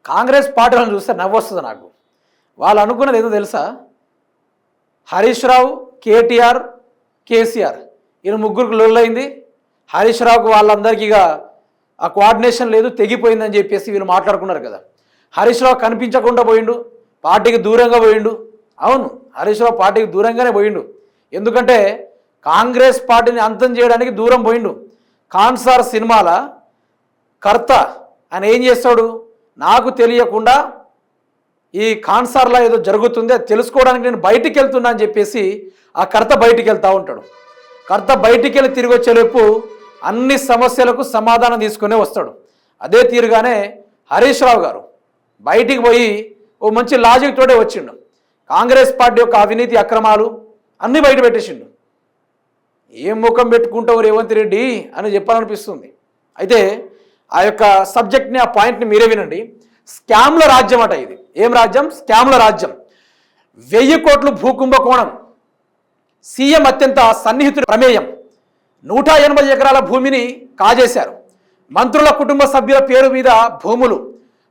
కాంగ్రెస్ పార్టీలను చూస్తే నవ్వొస్తుంది నాకు. వాళ్ళు అనుకున్నది ఏదో తెలుసా? హరీష్ రావు, కేటీఆర్, కేసీఆర్ ఈయన ముగ్గురికి లొల్లైంది. హరీష్ రావుకు వాళ్ళందరికీ ఇక ఆ కోఆర్డినేషన్ లేదు, తెగిపోయిందని చెప్పేసి వీళ్ళు మాట్లాడుకున్నారు కదా. హరీష్ రావు కనిపించకుండా పోయిండు, పార్టీకి దూరంగా పోయిండు. అవును, హరీష్ రావు పార్టీకి దూరంగానే పోయిండు. ఎందుకంటే కాంగ్రెస్ పార్టీని అంతం చేయడానికి దూరం పోయిండు. కాన్సార్ సినిమాల కర్త ఆయన ఏం చేస్తాడు? నాకు తెలియకుండా ఈ కాన్సార్లో ఏదో జరుగుతుంది, అది తెలుసుకోవడానికి నేను బయటికి వెళ్తున్నా అని చెప్పేసి ఆ కర్త బయటికి వెళ్తూ ఉంటాడు. కర్త బయటికి వెళ్ళి తిరిగి వచ్చేలోపు అన్ని సమస్యలకు సమాధానం తీసుకునే వస్తాడు. అదే తీరుగానే హరీష్ రావు గారు బయటికి పోయి ఓ మంచి లాజిక్ తోటే వచ్చిండు. కాంగ్రెస్ పార్టీ యొక్క అవినీతి అక్రమాలు అన్నీ బయట పెట్టేసిండు. ఏం ముఖం పెట్టుకుంటావు రేవంత్ రెడ్డి అని చెప్పాలనిపిస్తుంది. అయితే ఆ యొక్క సబ్జెక్ట్ని, ఆ పాయింట్ని మీరే వినండి. స్కామ్ల రాజ్యం అట ఇది. ఏం రాజ్యం? స్కామ్ల రాజ్యం. 1000 కోట్లు భూకుంభకోణం, సీఎం అత్యంత సన్నిహితుడి ప్రమేయం, 180 ఎకరాల భూమిని కాజేశారు, మంత్రుల కుటుంబ సభ్యుల పేరు మీద భూములు,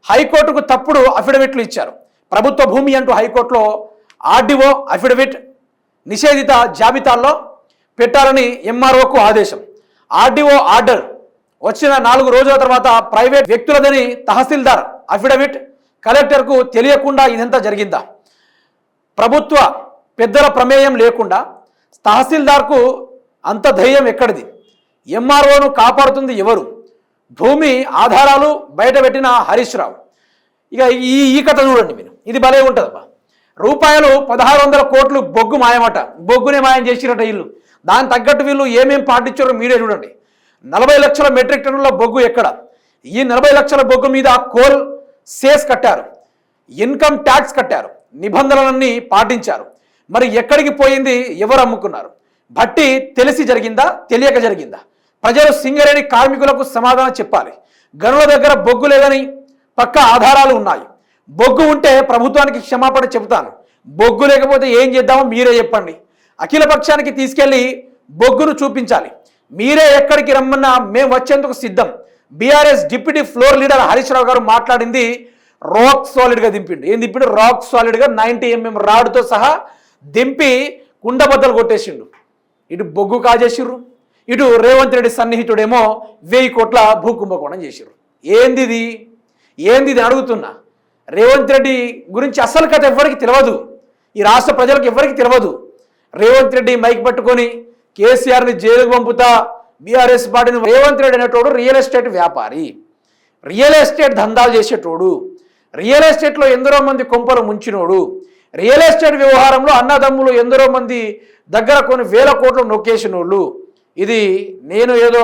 హైకోర్టుకు తప్పుడు అఫిడవిట్లు ఇచ్చారు, ప్రభుత్వ భూమి అంటూ హైకోర్టులో ఆర్డీఓ అఫిడవిట్ నిషేధిత జాబితాల్లో పెట్టాలని ఎంఆర్ఓకు ఆదేశం, ఆర్డీఓ ఆర్డర్ వచ్చిన 4 రోజుల తర్వాత ప్రైవేట్ వ్యక్తులదని తహసీల్దార్ అఫిడవిట్, కలెక్టర్కు తెలియకుండా ఇదంతా జరిగిందా? ప్రభుత్వ పెద్దల ప్రమేయం లేకుండా తహసీల్దార్కు అంత ధైర్యం ఎక్కడిది? ఎంఆర్ఓను కాపాడుతుంది ఎవరు? భూమి ఆధారాలు బయటపెట్టిన హరీష్ రావు. ఇక ఈ కథ చూడండి మీరు, ఇది భలే ఉంటుందబ్బా. రూపాయలు 1600 కోట్లు బొగ్గు మాయమట. బొగ్గునే మాయం చేసిరట వీళ్ళు. దానికి తగ్గట్టు వీళ్ళు ఏమేం పాటించారో మీరే చూడండి. 40 లక్షల మెట్రిక్ టన్నుల బొగ్గు ఎక్కడ? ఈ 40 లక్షల బొగ్గు మీద కోల్ సేస్ కట్టారు, ఇన్కమ్ ట్యాక్స్ కట్టారు, నిబంధనలన్నీ పాటించారు. మరి ఎక్కడికి పోయింది? ఎవరు అమ్ముకున్నారు? భట్టి తెలిసి జరిగిందా, తెలియక జరిగిందా? ప్రజలు సింగరేణి కార్మికులకు సమాధానం చెప్పాలి. గనుల దగ్గర బొగ్గు లేదని పక్క ఆధారాలు ఉన్నాయి. బొగ్గు ఉంటే ప్రభుత్వానికి క్షమాపణ చెబుతాను, బొగ్గు లేకపోతే ఏం చేద్దామో మీరే చెప్పండి. అఖిల పక్షానికి తీసుకెళ్లి బొగ్గును చూపించాలి. మీరే ఎక్కడికి రమ్మన్నా మేము వచ్చేందుకు సిద్ధం. BRS deputy floor leader Harish Rao garu మాట్లాడింది రాక్ సాలిడ్గా దింపిండు. ఏం దింపిండు? రాక్ సాలిడ్గా 90 mm రాడ్తో సహా దింపి కుండబద్దలు కొట్టేసిండు. ఇటు బొగ్గు కాజేసిర్రు, ఇటు రేవంత్ రెడ్డి సన్నిహితుడేమో 1000 కోట్ల భూకుంభకోణం చేసిర్రు. ఏంది అని అడుగుతున్నా. రేవంత్ రెడ్డి గురించి అసలు కథ ఎవరికి తెలియదు, ఈ రాష్ట్ర ప్రజలకు ఎవరికి తెలియదు. రేవంత్ రెడ్డి మైక్ పట్టుకొని కేసీఆర్ని జైలుకు పంపుతా, బీఆర్ఎస్ పార్టీని. రేవంత్ రెడ్డి అనేటోడు రియల్ ఎస్టేట్ వ్యాపారి, రియల్ ఎస్టేట్ దందాలు చేసేటోడు, రియల్ ఎస్టేట్లో ఎందరో మంది కొంపలు ముంచినోడు, రియల్ ఎస్టేట్ వ్యవహారంలో అన్నదమ్ములు ఎందరో మంది దగ్గర కొన్ని 1000 కోట్లు నొక్కేసినోళ్ళు. ఇది నేను ఏదో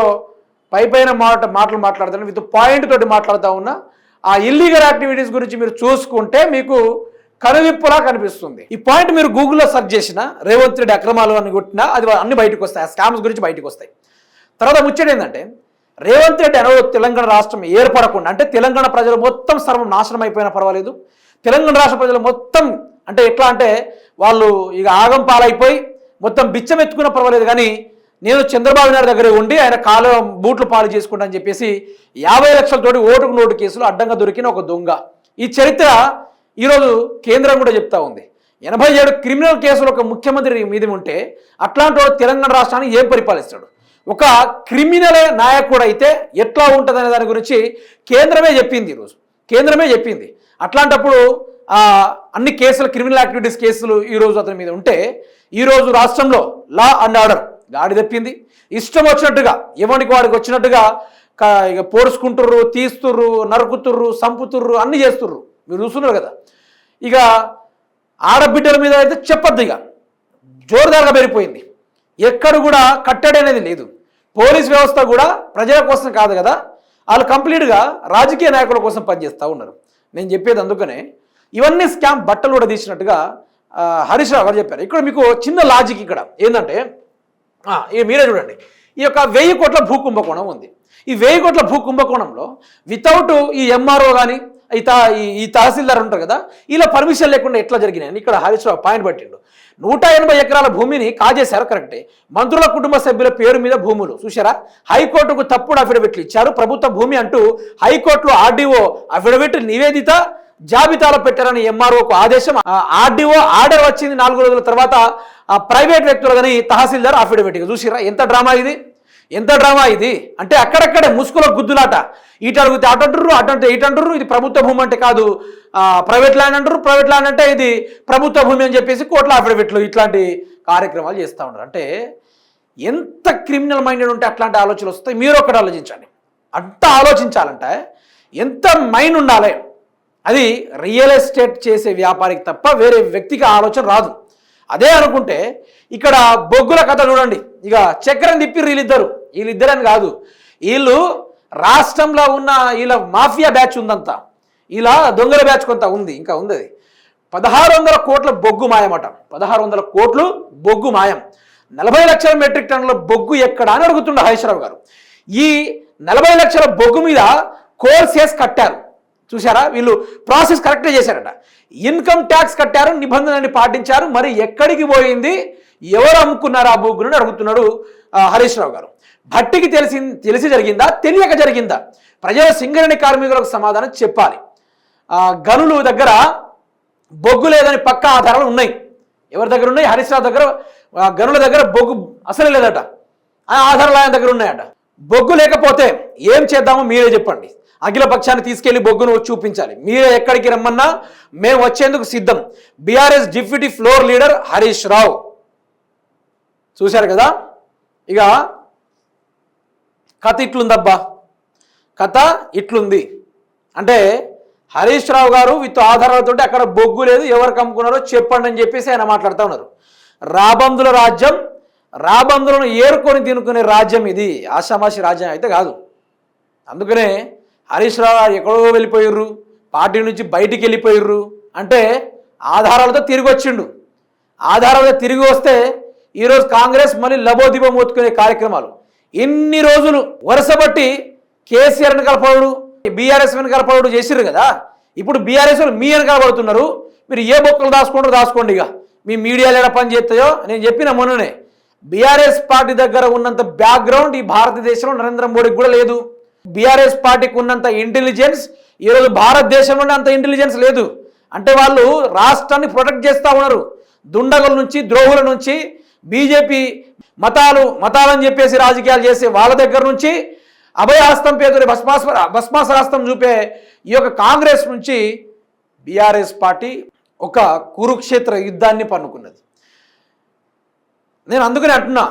పైన మాటలు మాట్లాడతాను, విత్ పాయింట్ తోటి మాట్లాడుతూ ఉన్నా. ఆ ఇల్లీగల్ యాక్టివిటీస్ గురించి మీరు చూసుకుంటే మీకు కనువిప్పులా కనిపిస్తుంది. ఈ పాయింట్ మీరు గూగుల్లో సెర్చ్ చేసిన రేవంత్ రెడ్డి అక్రమాలు అని కొట్టినా అది అన్ని బయటకు వస్తాయి, ఆ స్కామ్స్ గురించి బయటకు వస్తాయి. తర్వాత ముచ్చట ఏంటంటే, రేవంత్ రెడ్డి అనో తెలంగాణ రాష్ట్రం ఏర్పడకుండా, అంటే తెలంగాణ ప్రజలు మొత్తం సర్వం నాశనం అయిపోయినా పర్వాలేదు, తెలంగాణ రాష్ట్ర ప్రజలు మొత్తం అంటే ఎట్లా అంటే వాళ్ళు ఇక ఆగం పాలైపోయి మొత్తం బిచ్చం ఎత్తుకున్న పర్వాలేదు, కానీ నేను చంద్రబాబు నాయుడు దగ్గరే ఉండి ఆయన కాలు బూట్లు పాలు చేసుకుంటా అని చెప్పేసి 50 లక్షలతోటి ఓటుకు నోటు కేసులు అడ్డంగా దొరికిన ఒక దొంగ. ఈ చరిత్ర ఈరోజు కేంద్రం కూడా చెప్తా ఉంది. 87 క్రిమినల్ కేసులు ఒక ముఖ్యమంత్రి మీద ఉంటే అట్లాంటి తెలంగాణ రాష్ట్రాన్ని ఏం పరిపాలిస్తాడు? ఒక క్రిమినల్ నాయకుడు అయితే ఎట్లా ఉంటుందనే దాని గురించి కేంద్రమే చెప్పింది. ఈరోజు కేంద్రమే చెప్పింది. అట్లాంటప్పుడు అన్ని కేసులు, క్రిమినల్ యాక్టివిటీస్ కేసులు ఈరోజు అతని మీద ఉంటే, ఈరోజు రాష్ట్రంలో లా అండ్ ఆర్డర్ గాడి తప్పింది. ఇష్టం వచ్చినట్టుగా ఎవరికి వాడికి వచ్చినట్టుగా ఇక పోడుచుకుంటుర్రు, తీస్తుర్రు, నరుకుతుర్రు, సంపుతుర్రు, అన్నీ చేస్తుర్రు. మీరు చూస్తున్నారు కదా. ఇక ఆడబిడ్డల మీద అయితే చెప్పొద్దు, ఇక జోరుదారుగా పెరిగిపోయింది. ఎక్కడ కూడా కట్టడి అనేది లేదు. పోలీస్ వ్యవస్థ కూడా ప్రజల కోసం కాదు కదా, వాళ్ళు కంప్లీట్గా రాజకీయ నాయకుల కోసం పనిచేస్తూ ఉన్నారు. నేను చెప్పేది అందుకనే ఇవన్నీ స్కామ్ బట్టలు కూడా తీసినట్టుగా హరీష్ రావు గారు చెప్పారు. ఇక్కడ మీకు చిన్న లాజిక్ ఇక్కడ ఏంటంటే, ఇక మీరే చూడండి. ఈ యొక్క 1000 కోట్ల భూకుంభకోణం ఉంది. ఈ 1000 కోట్ల భూకుంభకోణంలో వితౌట్ ఈ ఎంఆర్ఓ కానీ ఈ తహసీల్దార్ ఉంటారు కదా, ఇలా పర్మిషన్ లేకుండా ఎట్లా జరిగినాయని ఇక్కడ హరీష్ రావు పాయింట్ పట్టిండు. 180 ఎకరాల భూమిని కాజేశారు, కరెక్టే. మంత్రుల కుటుంబ సభ్యుల పేరు మీద భూములు చూసారా, హైకోర్టుకు తప్పుడు అఫిడవిట్లు ఇచ్చారు. ప్రభుత్వ భూమి అంటూ హైకోర్టులో ఆర్డీఓ అఫిడవిట్ నివేదిత జాబితాలో పెట్టారని ఎంఆర్ఓకు ఆదేశం. ఆర్డీఓ ఆర్డర్ వచ్చింది 4 రోజుల తర్వాత ప్రైవేట్ వ్యక్తులు కానీ తహసీల్దార్ అఫిడవిట్. చూసిరా ఎంత డ్రామా ఇది, ఎంత డ్రామా ఇది. అంటే అక్కడక్కడే ముసుగులో గుద్దులాట. ఇటు అడిగితే అటు అంటారు, అటు అంటే ఇటు అంటారు. ఇది ప్రభుత్వ భూమి అంటే కాదు ప్రైవేట్ ల్యాండ్ అంటారు, ప్రైవేట్ ల్యాండ్ అంటే ఇది ప్రభుత్వ భూమి అని చెప్పేసి కోట్ల అఫిడవిట్లు ఇట్లాంటి కార్యక్రమాలు చేస్తూ ఉన్నారు. అంటే ఎంత క్రిమినల్ మైండెడ్ ఉంటే అట్లాంటి ఆలోచనలు వస్తాయి. మీరు ఒక్కటి ఆలోచించండి. అంత ఆలోచించాలంటే ఎంత మైండ్ ఉండాలి. అది రియల్ ఎస్టేట్ చేసే వ్యాపారికి తప్ప వేరే వ్యక్తికి ఆలోచన రాదు. అదే అనుకుంటే ఇక్కడ బొగ్గుల కథ చూడండి. ఇక చక్రం తిప్పిర్రు వీళ్ళిద్దరని కాదు, వీళ్ళు రాష్ట్రంలో ఉన్న వీళ్ళ మాఫియా బ్యాచ్ ఉందంతా, ఇలా దొంగల బ్యాచ్ కొంత ఉంది, ఇంకా ఉంది. అది 1600 కోట్ల బొగ్గు మాయమట. 1600 కోట్లు బొగ్గు మాయం. 40 లక్షల మెట్రిక్ టన్నుల బొగ్గు ఎక్కడ అని అడుగుతుండ హరీష్ రావు గారు. ఈ 40 లక్షల బొగ్గు మీద కోర్సెస్ కట్టారు చూసారా, వీళ్ళు ప్రాసెస్ కరెక్ట్గా చేశారట. ఇన్కమ్ ట్యాక్స్ కట్టారు, నిబంధనని పాటించారు. మరి ఎక్కడికి పోయింది, ఎవరు అమ్ముకున్నారు ఆ బొగ్గును అడుగుతున్నాడు హరీష్ రావు గారు. భట్టికి తెలిసి జరిగిందా, తెలియక జరిగిందా? ప్రజల సింగరేణి కార్మికులకు సమాధానం చెప్పాలి. గనుల దగ్గర బొగ్గు లేదని పక్కా ఆధారాలు ఉన్నాయి. ఎవరి దగ్గర ఉన్నాయి? హరీష్ రావు దగ్గర. గనుల దగ్గర బొగ్గు అసలు లేదట, ఆ ఆధారాలు ఆయన దగ్గర ఉన్నాయట. బొగ్గు లేకపోతే ఏం చేద్దామో మీరే చెప్పండి. అఖిల పక్షాన్ని తీసుకెళ్లి బొగ్గును చూపించాలి. మీరే ఎక్కడికి రమ్మన్నా మేము వచ్చేందుకు సిద్ధం. BRS deputy floor leader Harish Rao. చూశారు కదా, ఇక కథ ఇట్లుందబ్బా, కథ ఇట్లుంది. అంటే హరీష్ రావు గారు విత్ ఆధారాలతో అక్కడ బొగ్గు లేదు, ఎవరికి అమ్ముకున్నారో చెప్పండి అని చెప్పేసి ఆయన మాట్లాడుతూ ఉన్నారు. రాబందుల రాజ్యం, రాబందులను ఏరుకొని తినుకునే రాజ్యం ఇది, ఆషామాషి రాజ్యం అయితే కాదు. అందుకనే హరీష్ రావు గారు ఎక్కడో వెళ్ళిపోయిర్రు, పార్టీ నుంచి బయటికి వెళ్ళిపోయిర్రు. అంటే ఆధారాలతో తిరిగి వచ్చిండు. ఆధారాలతో తిరిగి వస్తే ఈరోజు కాంగ్రెస్ మళ్ళీ లబోదిబం ఒత్తుకునే కార్యక్రమాలు. ఇన్ని రోజులు వరుసబట్టి కేసీఆర్ వెనకాలపడు, బీఆర్ఎస్ వెనకాలపడు చేసిర్రు కదా. ఇప్పుడు బీఆర్ఎస్ వాళ్ళు మీ వెనకాలపడుతున్నారు. మీరు ఏ బొక్కలు దాచుకోండి. ఇక మీ మీడియాలు ఎలా పని చేస్తాయో నేను చెప్పిన మొన్ననే. బీఆర్ఎస్ పార్టీ దగ్గర ఉన్నంత బ్యాక్గ్రౌండ్ ఈ భారతదేశంలో నరేంద్ర మోడీకి కూడా లేదు. బీఆర్ఎస్ పార్టీకి ఉన్నంత ఇంటెలిజెన్స్ ఈరోజు భారతదేశంలోనే అంత ఇంటెలిజెన్స్ లేదు. అంటే వాళ్ళు రాష్ట్రాన్ని ప్రొటెక్ట్ చేస్తూ ఉన్నారు. దుండగుల నుంచి, ద్రోహుల నుంచి, బీజేపీ మతాలని చెప్పేసి రాజకీయాలు చేసే వాళ్ళ దగ్గర నుంచి, అభయహస్తం పేదరి భస్మాసరాస్తం చూపే ఈ యొక్క కాంగ్రెస్ నుంచి బీఆర్ఎస్ పార్టీ ఒక కురుక్షేత్ర యుద్ధాన్ని పన్నుకున్నది. నేను అందుకని అంటున్నా,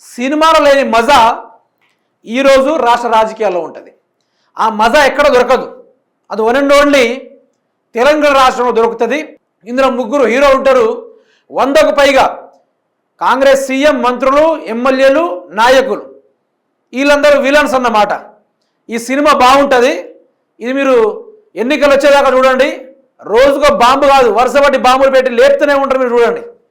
సినిమాలో లేని మజా ఈరోజు రాష్ట్ర రాజకీయాల్లో ఉంటుంది. ఆ మజా ఎక్కడ దొరకదు. అది వన్ అండ్ ఓన్లీ తెలంగాణ రాష్ట్రంలో దొరుకుతుంది. ఇందులో 3 హీరో ఉంటారు. 100కు పైగా కాంగ్రెస్ సీఎం, మంత్రులు, ఎమ్మెల్యేలు, నాయకులు, వీళ్ళందరూ విలన్స్ అన్నమాట. ఈ సినిమా బాగుంటుంది. ఇది మీరు ఎన్నికలు వచ్చేదాకా చూడండి. రోజుకో బాంబు కాదు, వరుసబట్టి బాంబులు పెట్టి లేపుతూనే ఉంటారు. మీరు చూడండి.